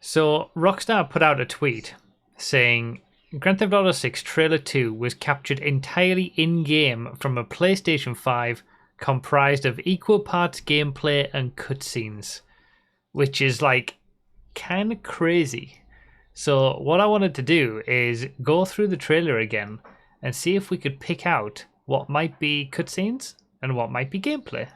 So Rockstar put out a tweet saying Grand Theft Auto 6 Trailer 2 was captured entirely in-game from a PlayStation 5 comprised of equal parts gameplay and cutscenes, which is like kind of crazy. So what I wanted to do is go through the trailer again and see if we could pick out what might be cutscenes and what might be gameplay.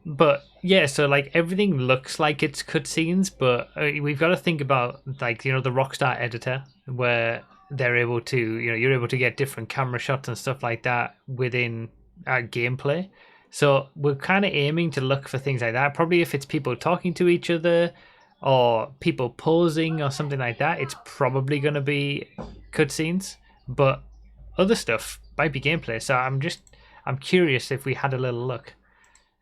But yeah, so like everything looks like it's cutscenes, but we've got to think about like the Rockstar editor where they're able to you're able to get different camera shots and stuff like that within gameplay. So we're kind of aiming to look for things like that. Probably if it's people talking to each other or people posing or something like that, it's probably going to be cutscenes. But other stuff might be gameplay. So I'm curious if we had a little look.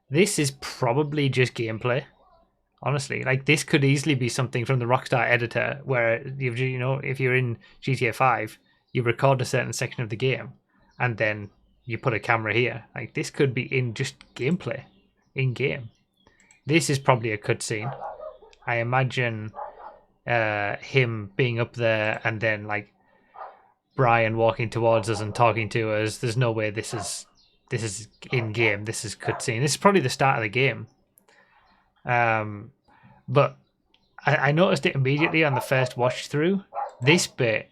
This is probably just gameplay. Honestly, like this could easily be something from the Rockstar editor where if you're in GTA 5, you record a certain section of the game and then you put a camera here. Like this could be in just gameplay in game. This is probably a cutscene. I imagine him being up there and then like Brian walking towards us and talking to us. There's no way this is in game. This is cutscene. This is probably the start of the game. But I noticed it immediately on the first watch through. This bit,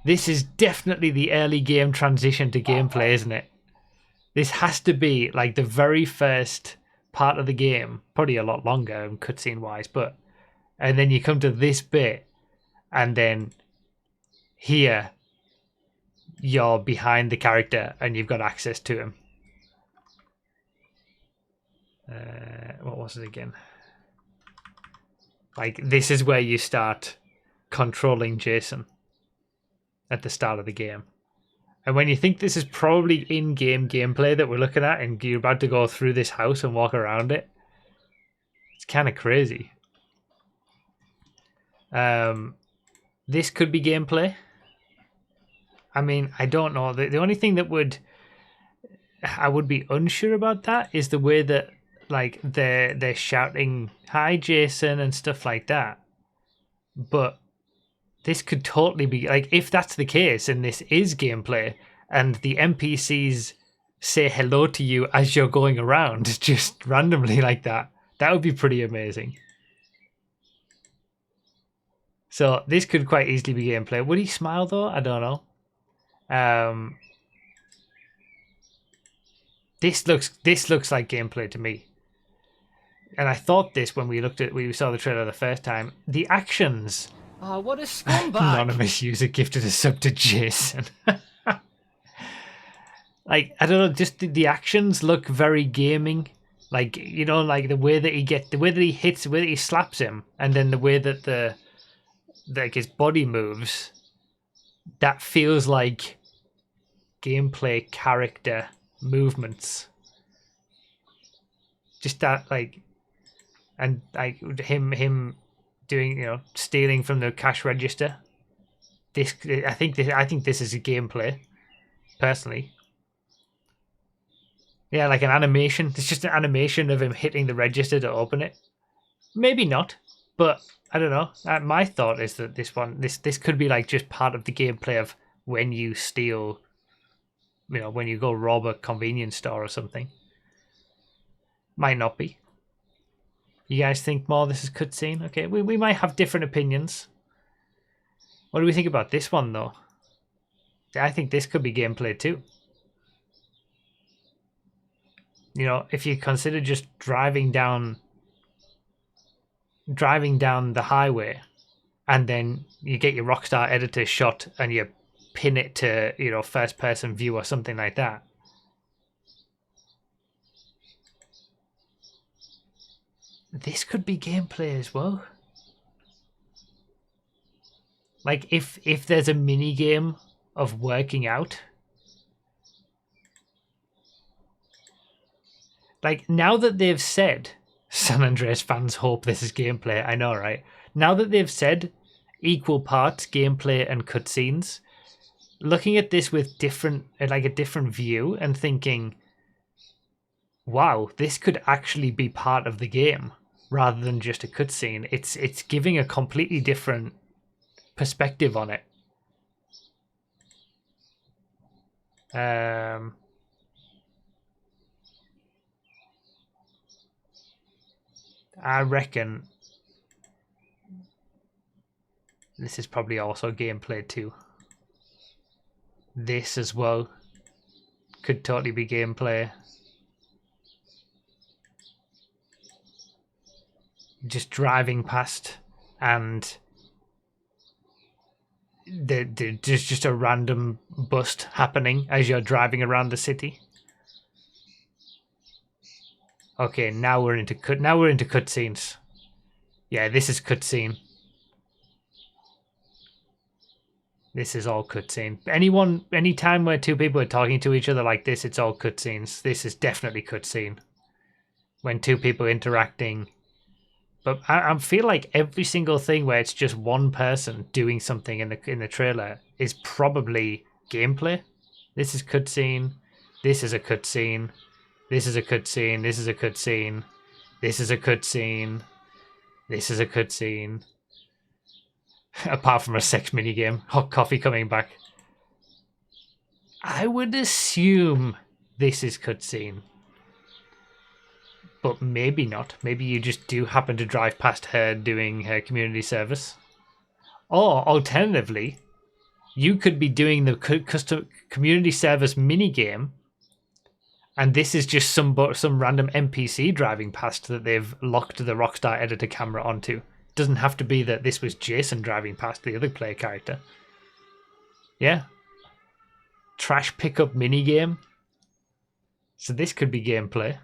this is definitely the early game transition to gameplay, isn't it? This has to be like the very first part of the game, probably a lot longer cutscene wise, but and then you come to this bit, and then here you're behind the character and you've got access to him. What was it again? Like this is where you start controlling Jason at the start of the game. And when you think this is probably in-game gameplay that we're looking at and you're about to go through this house and walk around it, it's kind of crazy. This could be gameplay. I mean, I don't know. The only thing that I would be unsure about that is the way that like they're shouting "Hi, Jason" and stuff like that. But this could totally be like if that's the case and this is gameplay and the NPCs say hello to you as you're going around just randomly like that. That would be pretty amazing. So this could quite easily be gameplay. Would he smile though? I don't know. This looks like gameplay to me. And I thought this when we saw the trailer the first time. The actions. What a scumbag! Anonymous user gifted a sub to Jason. Like I don't know, just the actions look very gaming. Like like the way that he hits, the way that he slaps him, and then the way that like his body moves. That feels like gameplay character movements. Just that like, and like him doing stealing from the cash register. I think this is a gameplay, personally. Yeah, like an animation. It's just an animation of him hitting the register to open it. Maybe not, but I don't know. My thought is that this could be like just part of the gameplay of when you steal, when you go rob a convenience store or something. Might not be. You guys think more this is cutscene? Okay, we might have different opinions. What do we think about this one though? I think this could be gameplay too. If you consider just driving down the highway and then you get your Rockstar editor shot and you pin it to first person view or something like that. This could be gameplay as well. Like if there's a mini game of working out. Like now that they've said San Andreas fans hope this is gameplay. I know, right? Now that they've said equal parts gameplay and cutscenes, looking at this with a different view and thinking, wow, this could actually be part of the game rather than just a cutscene. It's giving a completely different perspective on it. I reckon this is probably also gameplay too. This as well could totally be gameplay. Just driving past and there's just a random bust happening as you're driving around the city. Okay, now we're into cutscenes. Yeah, this is cutscene. This is all cutscene. Any time where two people are talking to each other like this, it's all cutscenes. This is definitely cutscene. When two people interacting. But I feel like every single thing where it's just one person doing something in the trailer is probably gameplay. This is cutscene. This is a cutscene. This is a cutscene. This is a cutscene. This is a cutscene. This is a cutscene. Apart from a sex minigame. Hot coffee coming back. I would assume this is cutscene. But maybe not. Maybe you just do happen to drive past her doing her community service. Or alternatively, you could be doing the custom community service minigame, and this is just some random NPC driving past that they've locked the Rockstar editor camera onto. It doesn't have to be that this was Jason driving past the other player character. Yeah. Trash pickup minigame. So this could be gameplay.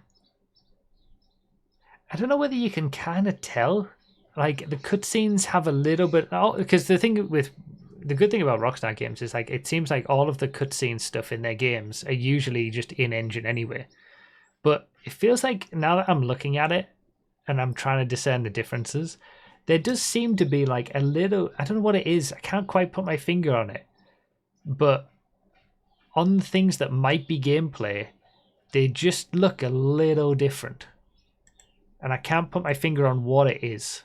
I don't know whether you can kind of tell. Like, the cutscenes have a little bit... Oh, because the good thing about Rockstar games is, like, it seems like all of the cutscene stuff in their games are usually just in-engine anyway. But it feels like, now that I'm looking at it, and I'm trying to discern the differences, there does seem to be, like, a little... I don't know what it is. I can't quite put my finger on it. But on things that might be gameplay, they just look a little different. And I can't put my finger on what it is.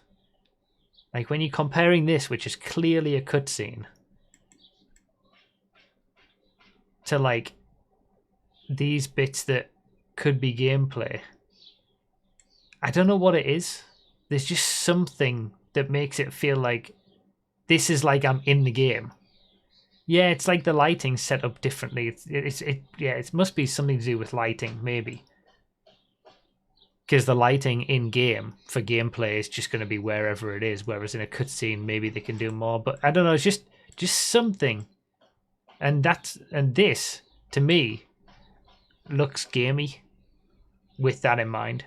Like, when you're comparing this, which is clearly a cutscene, to, like, these bits that could be gameplay, I don't know what it is. There's just something that makes it feel like this is like I'm in the game. Yeah, it's like the lighting's set up differently. It must be something to do with lighting, maybe. Because the lighting in game for gameplay is just going to be wherever it is, whereas in a cutscene maybe they can do more. But I don't know, it's just something, and this to me looks gamey with that in mind.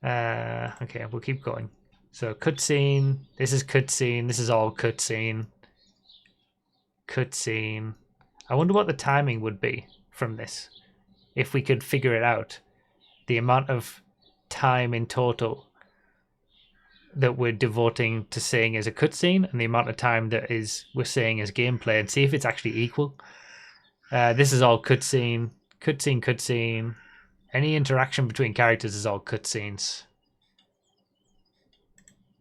Okay, we'll keep going. So cutscene. This is cutscene. This is all cutscene. Cutscene. I wonder what the timing would be from this. If we could figure it out, the amount of time in total that we're devoting to saying as a cutscene and the amount of time that we're saying as gameplay, and see if it's actually equal. This is all cutscene, cutscene. Any interaction between characters is all cutscenes.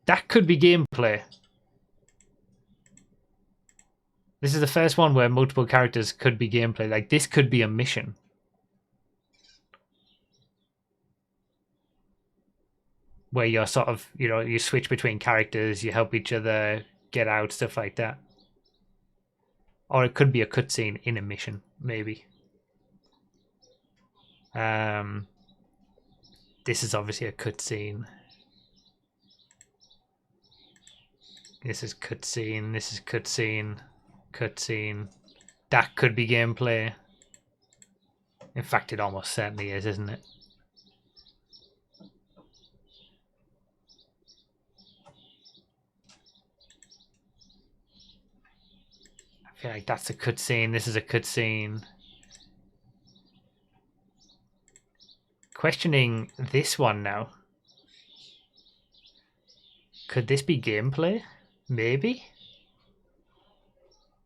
That could be gameplay. This is the first one where multiple characters could be gameplay. Like, this could be a mission. Where you're sort of, you switch between characters, you help each other get out, stuff like that. Or it could be a cutscene in a mission, maybe. This is obviously a cutscene. This is cutscene, this is cutscene, cutscene. That could be gameplay. In fact, it almost certainly is, isn't it? I feel like that's a cutscene. This is a cutscene. Questioning this one now. Could this be gameplay? Maybe?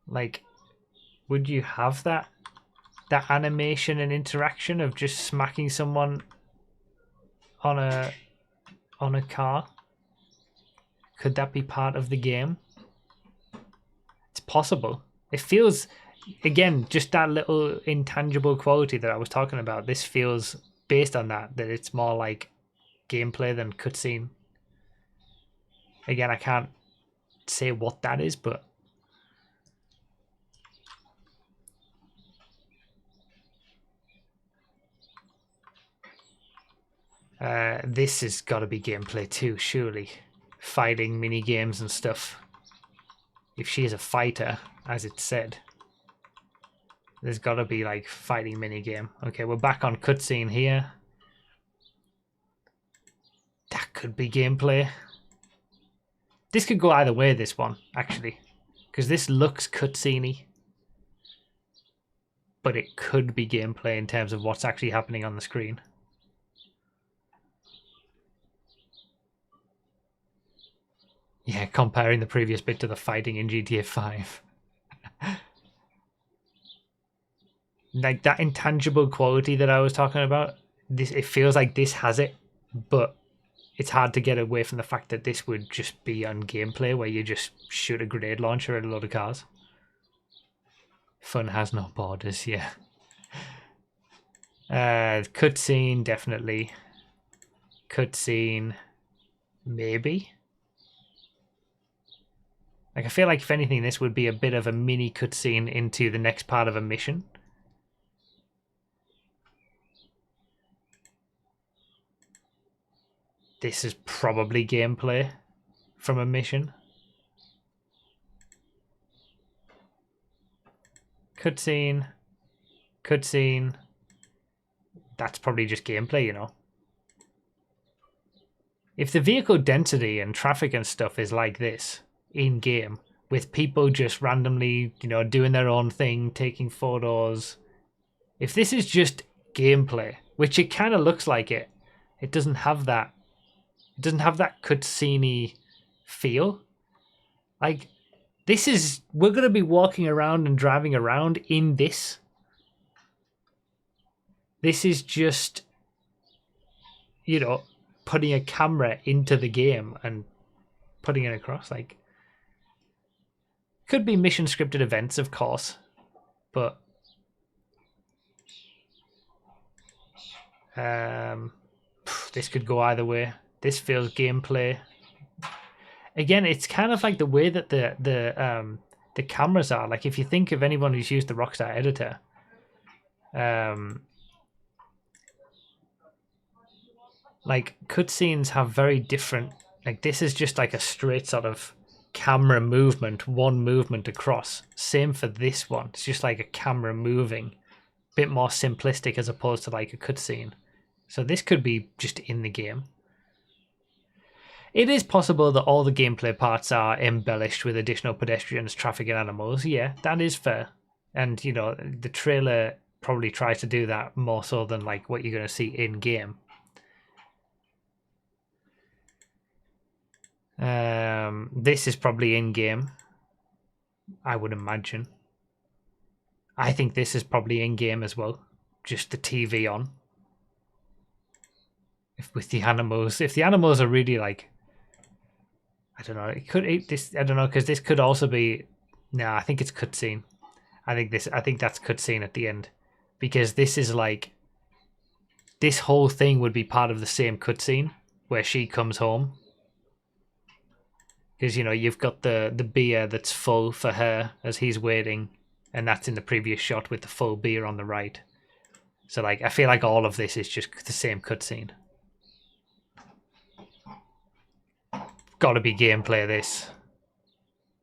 Like, would you have that animation and interaction of just smacking someone on a car. Could that be part of the game? It's possible. It feels, again, just that little intangible quality that I was talking about. This feels, based on that it's more like gameplay than cutscene. Again, I can't say what that is, but this has got to be gameplay too, surely. Fighting mini games and stuff. If she is a fighter, as it said, there's got to be like fighting mini game. Okay, we're back on cutscene here. That could be gameplay. This could go either way, this one, actually. Because this looks cutscene-y. But it could be gameplay in terms of what's actually happening on the screen. Yeah, comparing the previous bit to the fighting in GTA 5. Like that intangible quality that I was talking about, it feels like this has it, but it's hard to get away from the fact that this would just be on gameplay where you just shoot a grenade launcher at a load of cars. Fun has no borders, yeah. Cutscene, definitely. Cutscene, maybe. Like, I feel like, if anything, this would be a bit of a mini cutscene into the next part of a mission. This is probably gameplay from a mission. Cutscene. Cutscene. That's probably just gameplay, you know. If the vehicle density and traffic and stuff is like this in game, with people just randomly, you know, doing their own thing, taking photos, if this is just gameplay, which it kind of looks like it doesn't have that. It doesn't have that cutscene-y feel. Like, this is, we're going to be walking around and driving around in this. This is just, you know, putting a camera into the game and putting it across. Like, could be mission scripted events, of course, but this could go either way. This feels gameplay. Again, it's kind of like the way that the cameras are. Like, if you think of anyone who's used the Rockstar editor, like, cutscenes have very different. Like, this is just like a straight sort of camera movement, one movement across. Same for this one. It's just like a camera moving, bit more simplistic as opposed to like a cutscene. So this could be just in the game. It is possible that all the gameplay parts are embellished with additional pedestrians, traffic, and animals. Yeah, that is fair. And, you know, the trailer probably tries to do that more so than like what you're going to see in game. This is probably in game, I would imagine. I think this is probably in game as well. Just the TV on. With the animals, if the animals are really like, I don't know, it could this. I don't know, because this could also be. Nah, I think it's cutscene. I think that's cutscene at the end, because this is like. This whole thing would be part of the same cutscene where she comes home. Because, you know, you've got the beer that's full for her as he's waiting, and that's in the previous shot with the full beer on the right. So, like, I feel like all of this is just the same cutscene. Gotta be gameplay, this.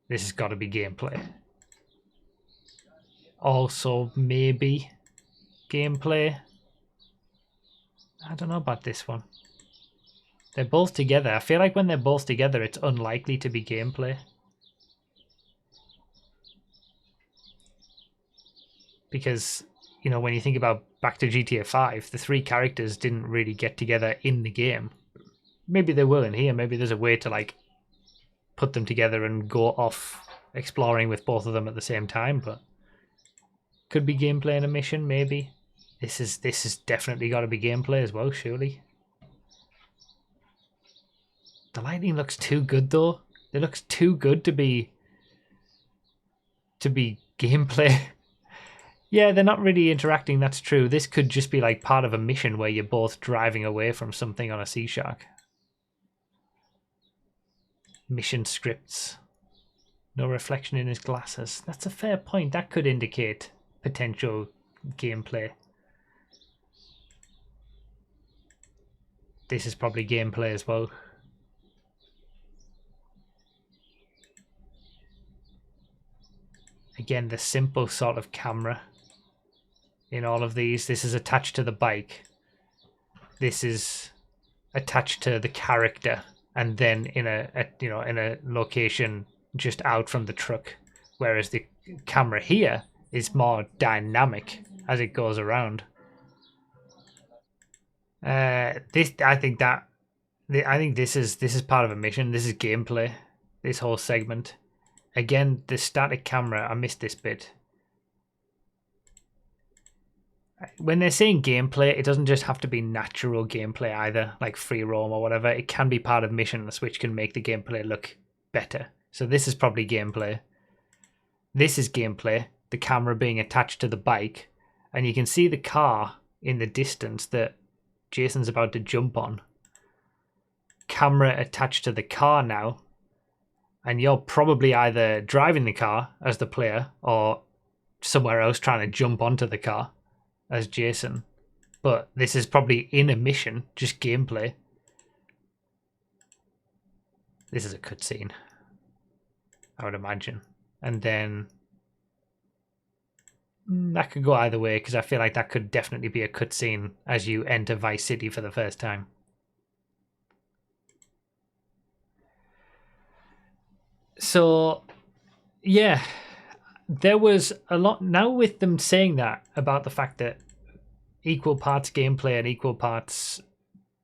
This has got to be gameplay. Also, maybe gameplay. I don't know about this one. They're both together. I feel like when they're both together, it's unlikely to be gameplay. Because, you know, when you think about back to GTA 5, the three characters didn't really get together in the game. Maybe they will in here. Maybe there's a way to, like, put them together and go off exploring with both of them at the same time, but could be gameplay in a mission, maybe. This is definitely got to be gameplay as well, surely. The lighting looks too good though. It looks too good to be gameplay. Yeah, they're not really interacting, that's true. This could just be like part of a mission where you're both driving away from something on a sea shark. Mission scripts. No reflection in his glasses. That's a fair point. That could indicate potential gameplay. This is probably gameplay as well. Again, the simple sort of camera in all of these. This is attached to the bike. This is attached to the character, and then in a location just out from the truck. Whereas the camera here is more dynamic as it goes around. I think this is part of a mission. This is gameplay. This whole segment. Again, the static camera, I missed this bit. When they're saying gameplay, it doesn't just have to be natural gameplay either, like free roam or whatever. It can be part of missions, which can make the gameplay look better. So this is probably gameplay. This is gameplay, the camera being attached to the bike. And you can see the car in the distance that Jason's about to jump on. Camera attached to the car now. And you're probably either driving the car as the player or somewhere else trying to jump onto the car as Jason. But this is probably in a mission, just gameplay. This is a cutscene, I would imagine. And then that could go either way, because I feel like that could definitely be a cutscene as you enter Vice City for the first time. So, yeah, there was a lot. Now with them saying that about the fact that equal parts gameplay and equal parts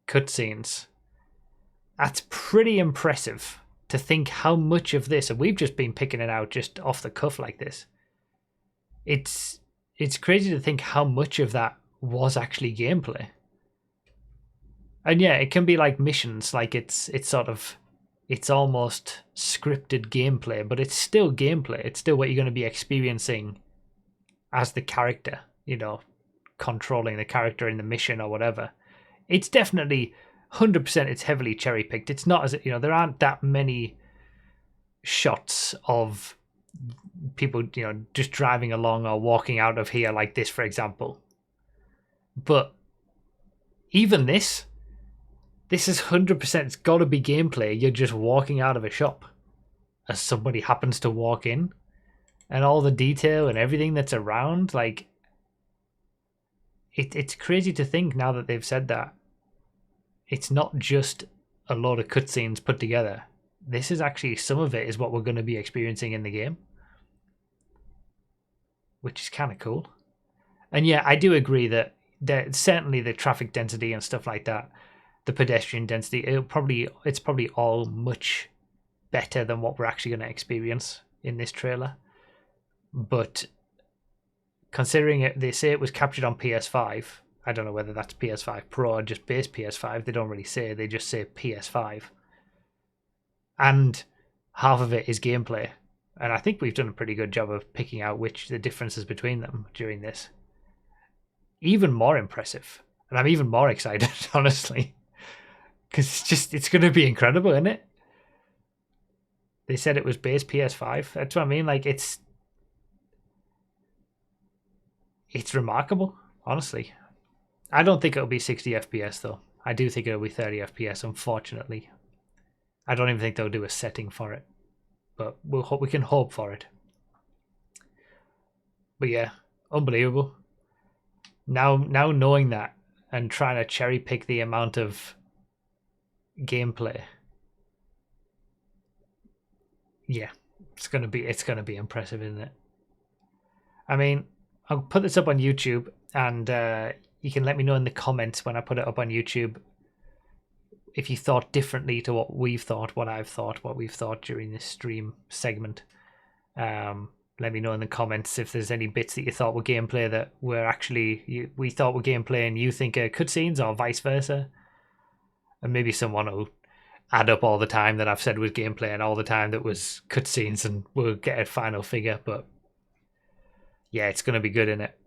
cutscenes, that's pretty impressive to think how much of this, and we've just been picking it out just off the cuff like this. It's crazy to think how much of that was actually gameplay. And yeah, it can be like missions, like it's almost scripted gameplay, but it's still gameplay. It's still what you're going to be experiencing as the character, controlling the character in the mission or whatever. It's definitely 100%. It's heavily cherry picked. It's not as there aren't that many shots of people just driving along or walking out of here like this, for example. But even this is 100%. It's got to be gameplay. You're just walking out of a shop as somebody happens to walk in, and all the detail and everything that's around, like it's crazy to think now that they've said that it's not just a load of cutscenes put together. This is actually, some of it is what we're going to be experiencing in the game, which is kind of cool. And yeah, I do agree that certainly the traffic density and stuff like that, the pedestrian density, it's probably all much better than what we're actually going to experience in this trailer. But considering they say it was captured on PS5, I don't know whether that's PS5 Pro or just base PS5. They don't really say. They just say PS5. And half of it is gameplay. And I think we've done a pretty good job of picking out the differences between them during this. Even more impressive. And I'm even more excited, honestly. Because it's going to be incredible, isn't it? They said it was base PS5. That's what I mean. Like, it's remarkable, honestly. I don't think it'll be 60 FPS, though. I do think it'll be 30 FPS, unfortunately. I don't even think they'll do a setting for it. But we can hope for it. But yeah, unbelievable. Now knowing that and trying to cherry pick the amount of gameplay, yeah, it's gonna be impressive, isn't it? I mean, I'll put this up on YouTube, and you can let me know in the comments when I put it up on YouTube if you thought differently to what we've thought, what I've thought, what we've thought during this stream segment. Let me know in the comments if there's any bits that you thought were gameplay that were actually we thought were gameplay and you think are cutscenes, or vice versa. And maybe someone will add up all the time that I've said was gameplay and all the time that was cutscenes, and we'll get a final figure. But yeah, it's going to be good, in it.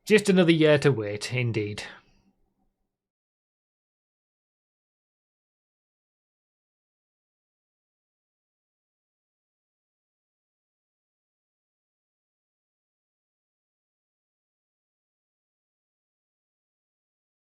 Just another year to wait, indeed.